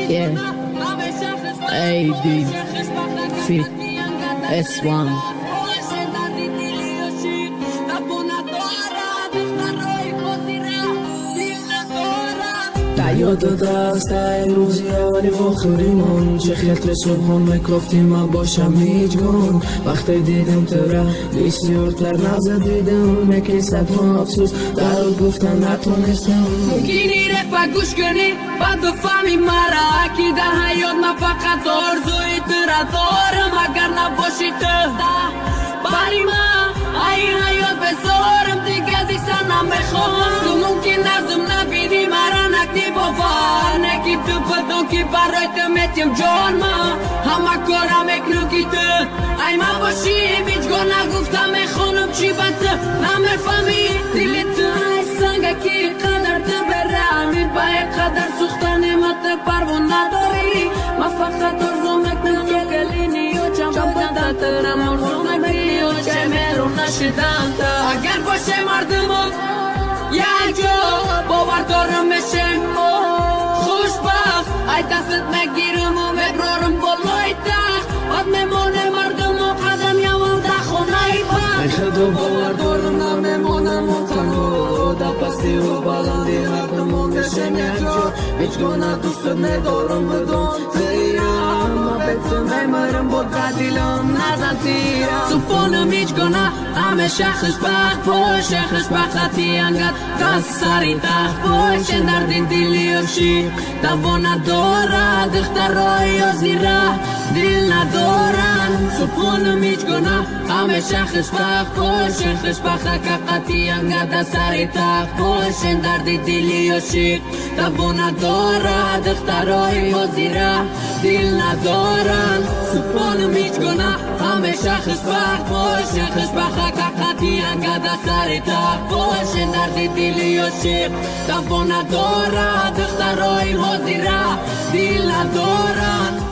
Yeah, AD, Fit, S1. یاد دست روزی ولی آخریمون چه خیلی صبحون میگفتی من باشم هیچگون وقتی دیدم تو را بسیارتر نزد دیدم یکی صد افسوس در گفتن نتونستم گیری رفت گوش کنی بعد بفهمی مرا اکی در حیات من فقط آرزوی تو را دارم اگر نباشی تو بری من این حیات بذارم دیگه از ایسا نمیخوام تو ممکن ازم نبینی مرا نکنی باور نگی تو بدون که برای تو میتیم جان من همه کارم اکنو که تو ای من باشیم هیچگاه نگفتم میخونم چی با تو نمیفهمی دل تو ای سنگه که قدر تو برامید با یک قدر سوختن نعمت پروان نداری من فقط آرزو میکنم که گلینی و چم بودن ترم آرزو میکنی و چه میرون نشدن تا اگر باشه مردمون یک جا باور دارم میشه خوشبخت ای دستت میگیرم و میبرارم بالای تخت باد میمونه مردم و قدم یوان در خونه بخت ای خدا باور دارم نمیمونم و تنها در پستی و بلندی مردمون میشه یک جا هیچگاه ندوست ندارم بدون تیرم من بهتون میمرم با قدیلم نزن تیرم سپانم هیچگاه نه همیشه خوشبخت باشه خوشبختی انقدر دست سر این تخت باشه درد دلی و شیر دوا ندارد اخترای یا زیره دل ندارن سپانم هیچگاه نه همیشه خوشبخت باشه خوشبختی انقدر دست سر این تخت باشه درد دلی و شیر دوا ندارد اخترای یا زیره دل ندارن سپانم هیچگاه نه همیشه خوشبخت باشه خوشبختی انقدر سر تخت باشه درد دلی و شیر دوا ندارد اخترای حاضره دل ندارن